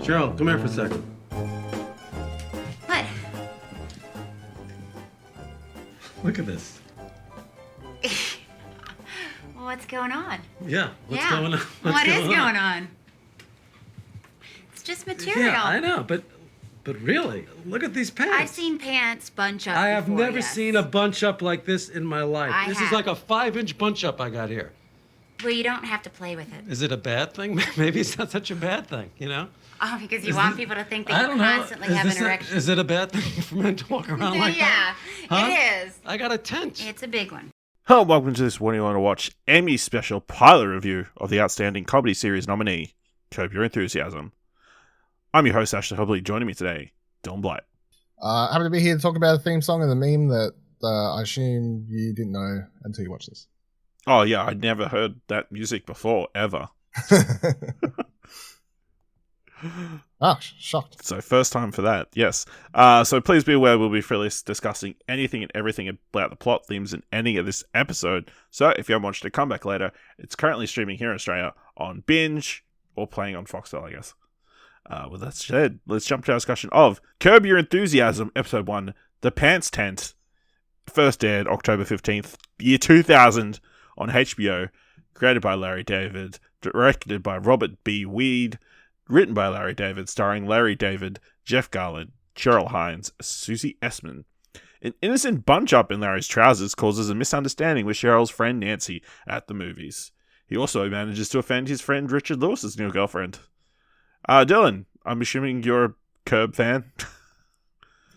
Cheryl, come here for a second. What? Look at this. What's going on? Yeah, what's going on? What is going on? It's just material. Yeah, I know, but really, look at these pants. I've seen pants bunch up I have before, never yes. seen a bunch up like this in my life. This is like a 5-inch bunch up I got here. Well, you don't have to play with it. Is it a bad thing? Maybe it's not such a bad thing, you know? Oh, because you want people to think that you constantly have an erection. Is it a bad thing for men to walk around like that? Yeah, Huh? it is. I got a tent. It's a big one. Hello, welcome to this What Do You Want to Watch Emmy special pilot review of the Outstanding Comedy Series nominee, Curb Your Enthusiasm. I'm your host, Ashley Hobley. Joining me today, Dylan Blight. Happy to be here to talk about a theme song and the meme that I assume you didn't know until you watched this. Oh yeah, I'd never heard that music before, ever. Shocked. So first time for that, yes. So please be aware we'll be freely discussing anything and everything about the plot, themes, and ending of this episode. So if you haven't watched it, come back later. It's currently streaming here in Australia on Binge or playing on Foxtel, I guess. With that said, let's jump to our discussion of Curb Your Enthusiasm, Episode 1, The Pants Tent. First aired October 15th, year 2000 on HBO. Created by Larry David. Directed by Robert B. Weide. Written by Larry David, starring Larry David, Jeff Garlin, Cheryl Hines, Susie Essman. An innocent bunch-up in Larry's trousers causes a misunderstanding with Cheryl's friend Nancy at the movies. He also manages to offend his friend Richard Lewis's new girlfriend. Dylan, I'm assuming you're a Curb fan?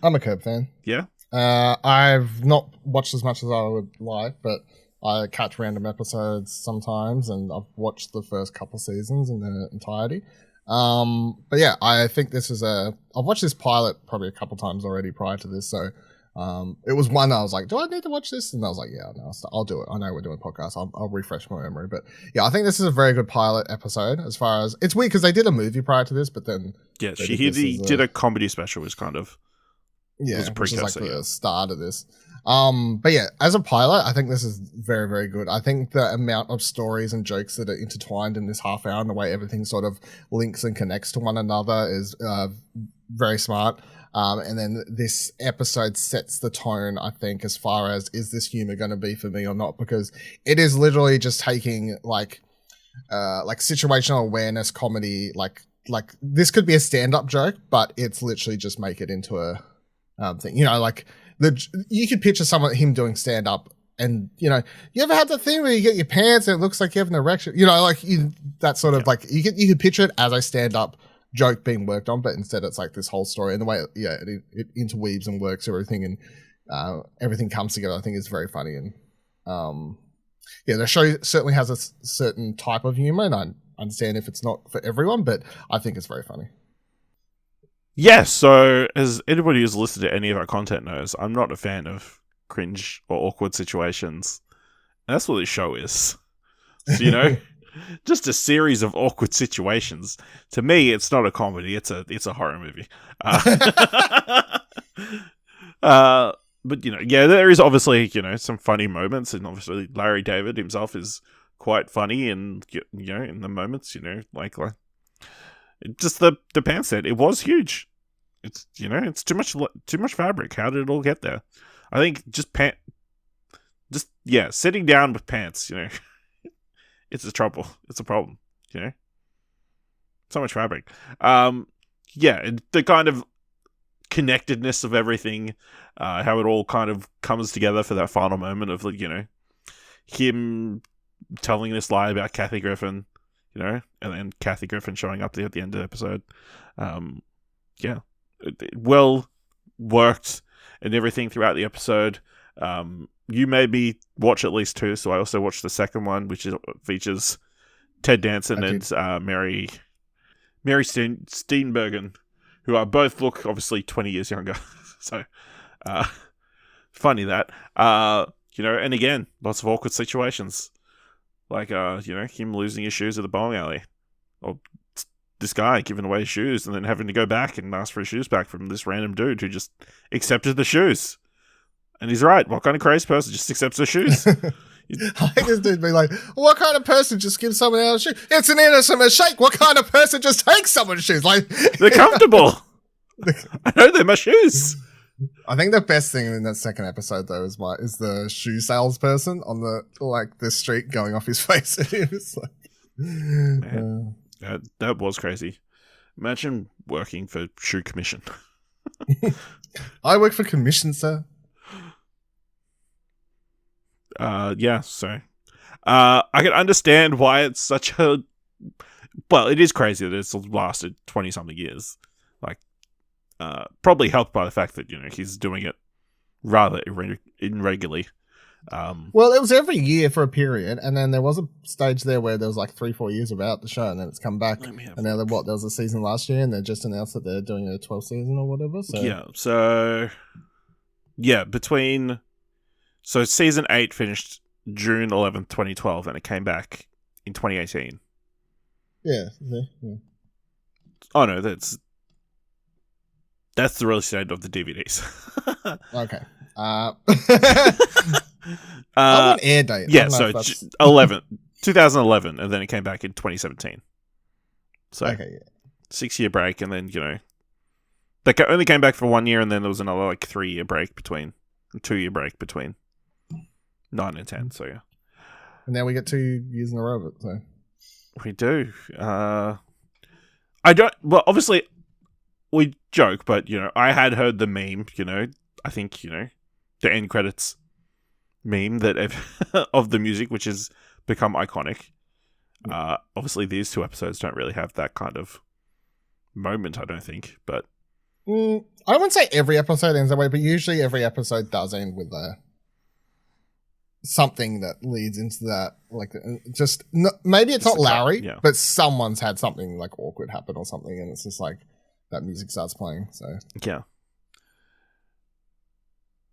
I'm a Curb fan. Yeah? I've not watched as much as I would like, but I catch random episodes sometimes, and I've watched the first couple seasons in their entirety. But yeah, I think this is I've watched this pilot probably a couple times already prior to this, so it was one that I was like, do I need to watch this? And I was like, yeah, no, I'll do it. I know we're doing a podcast. I'll refresh my memory. But yeah, I think this is a very good pilot episode as far as... It's weird because they did a movie prior to this, but then... Yeah, he did a comedy special, which kind of... Yeah, was a which is like precursor, the start of this. But yeah, as a pilot, I think this is very, very good. I think the amount of stories and jokes that are intertwined in this half hour and the way everything sort of links and connects to one another is very smart. And then this episode sets the tone, I think, as far as is this humor going to be for me or not? Because it is literally just taking like situational awareness comedy, like this could be a stand-up joke, but it's literally just make it into a thing. You know, like you could picture him doing stand-up, and you know, you ever had the thing where you get your pants and it looks like you have an erection? You know, like that sort of like you could picture it as a stand-up joke being worked on, but instead it's like this whole story, and the way it interweaves and works everything, and everything comes together, I think is very funny. And the show certainly has a certain type of humor, and I understand if it's not for everyone, but I think it's very funny. Yes, so as anybody who's listened to any of our content knows, I'm not a fan of cringe or awkward situations. And that's what this show is. So, you know, just a series of awkward situations. To me, it's not a comedy, it's a horror movie. But, you know, yeah, there is obviously, you know, some funny moments, and obviously Larry David himself is quite funny, and, you know, in the moments, you know, like just the pants set, it was huge. It's, you know, it's too much fabric. How did it all get there? I think sitting down with pants, you know, it's a trouble. It's a problem, you know. So much fabric. The kind of connectedness of everything, how it all kind of comes together for that final moment of, like, you know, him telling this lie about Kathy Griffin, you know, and then Kathy Griffin showing up there at the end of the episode. Well worked and everything throughout the episode. You made me watch at least two, so I also watched the second one, which features Ted Danson and Mary Steenburgen, who are both look obviously 20 years younger. So funny that. You know, and again, lots of awkward situations. Like, you know, him losing his shoes at the bowling alley. Or this guy giving away his shoes and then having to go back and ask for his shoes back from this random dude who just accepted the shoes. And he's right. What kind of crazy person just accepts the shoes? I like this dude being like, what kind of person just gives someone else a shoe? It's an innocent mistake. What kind of person just takes someone's shoes? Like, they're comfortable. I know they're my shoes. I think the best thing in that second episode though is the shoe salesperson on the street going off his face. It was like, Man, that was crazy. Imagine working for Shoe Commission. I work for commission, sir. Yeah, so I can understand why it's such a well, it is crazy that it's lasted 20 something years. Like probably helped by the fact that, he's doing it rather irregularly. Well, it was every year for a period, and then there was a stage there where there was like 3-4 years without the show, and then it's come back. And now there was a season last year, and they just announced that they're doing a 12th season or whatever. So season 8 finished June 11th, 2012, and it came back in 2018. Yeah. Oh no, that's the release date of the DVDs. Okay. I want air date. Yeah, so 2011, and then it came back in 2017. So, okay, yeah. 6-year break, and then, they only came back for 1 year, and then there was another, 3-year break between, 2-year break between 9 and 10, so yeah. And now we get 2 years in a row of it, so. We do. Obviously, we joke, but, I had heard the meme, I think, the end credits meme that of the music, which has become iconic. Obviously, these 2 episodes don't really have that kind of moment, I don't think. But I wouldn't say every episode ends that way, but usually every episode does end with something that leads into that. Maybe it's not Larry, but someone's had something awkward happen or something, and it's just that music starts playing. So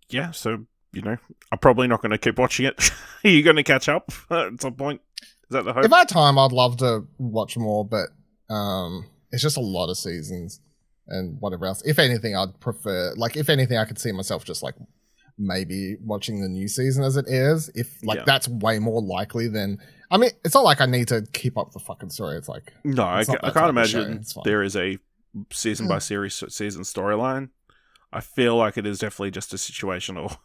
yeah. So. I'm probably not going to keep watching it. Are you going to catch up at some point? Is that the hope? If I had time, I'd love to watch more, but it's just a lot of seasons and whatever else. If anything, I'd prefer, if anything, I could see myself just maybe watching the new season as it airs. If that's way more likely than, I mean, it's not like I need to keep up the fucking story. It's no, I can't imagine there is a season by season storyline. I feel like it is definitely just a situational.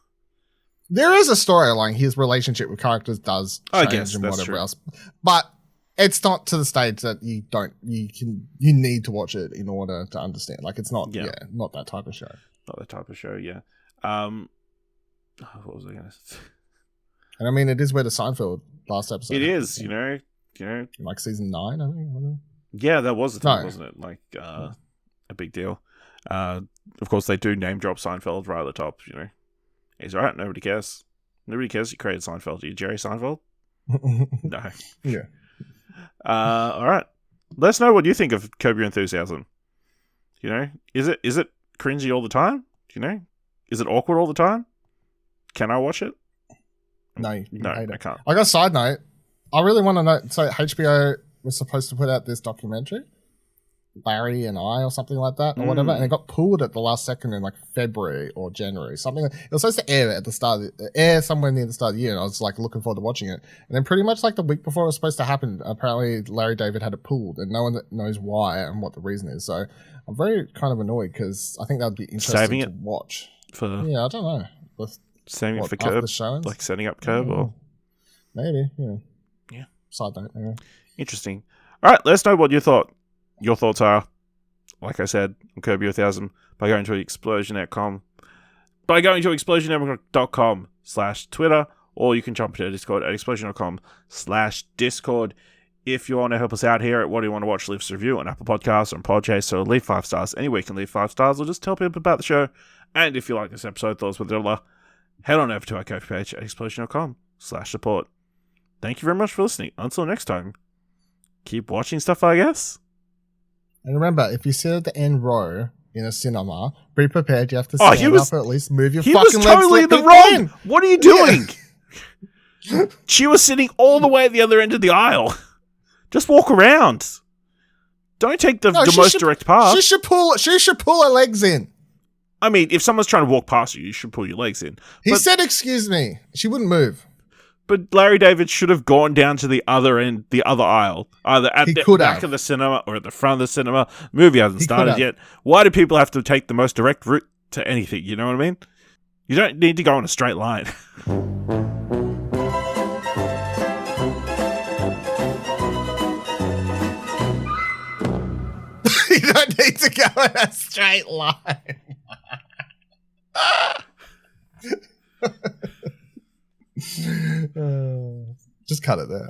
There is a storyline. His relationship with characters does change and whatever else, but it's not to the stage that you need to watch it in order to understand. It's not, not that type of show. Not that type of show, yeah. What was I going to say? And I mean, it is where the Seinfeld last episode. It is, season 9, I think. Whatever. Yeah, that was the thing, wasn't it? A big deal. Of course, they do name drop Seinfeld right at the top, He's alright, nobody cares. Nobody cares you created Seinfeld. Are you Jerry Seinfeld? No. Yeah. Alright. Let us know what you think of Curb Your Enthusiasm. Is it cringy all the time? Is it awkward all the time? Can I watch it? No, I can't. I got a side note. I really want to know. So HBO was supposed to put out this documentary, Larry and I, or something like that, or whatever, and it got pulled at the last second in February or January, something. It was supposed to air at the start, somewhere near the start of the year, and I was looking forward to watching it. And then pretty much the week before it was supposed to happen, apparently Larry David had it pulled, and no one knows why and what the reason is. So I'm very kind of annoyed because I think that would be interesting to watch. I don't know. Saving it for Curb, setting up Curb, or maybe, yeah. Side note, anyway. Interesting. All right, let us know what your thoughts are. Like I said, on Curb Your Enthusiasm by going to explosionetcom.com/Twitter, or you can jump to Discord at explosion.com/Discord. If you want to help us out here at What Do You Want to Watch, leave us a review on Apple Podcasts or on Podchaser, so leave 5 stars. Anywhere you can leave 5 stars, or just tell people about the show. And if you like this episode, thoughts with $1, head on over to our Ko-fi page at explosion.com/support. Thank you very much for listening. Until next time, keep watching stuff, I guess. And remember, if you sit at the end row in a cinema, be prepared. You have to stand up or at least move your fucking legs. He was totally in the wrong. What are you doing? Yeah. She was sitting all the way at the other end of the aisle. Just walk around. Don't take the most direct path. She should pull her legs in. I mean, if someone's trying to walk past you, you should pull your legs in. He said, "Excuse me." She wouldn't move. But Larry David should have gone down to the other end, the other aisle, either at He the could back have. of the cinema or at the front of the cinema. The movie hasn't He could started have. yet. Why do people have to take the most direct route to anything? You know what I mean? You don't need to go in a straight line. You don't need to go in a straight line. Just cut it there.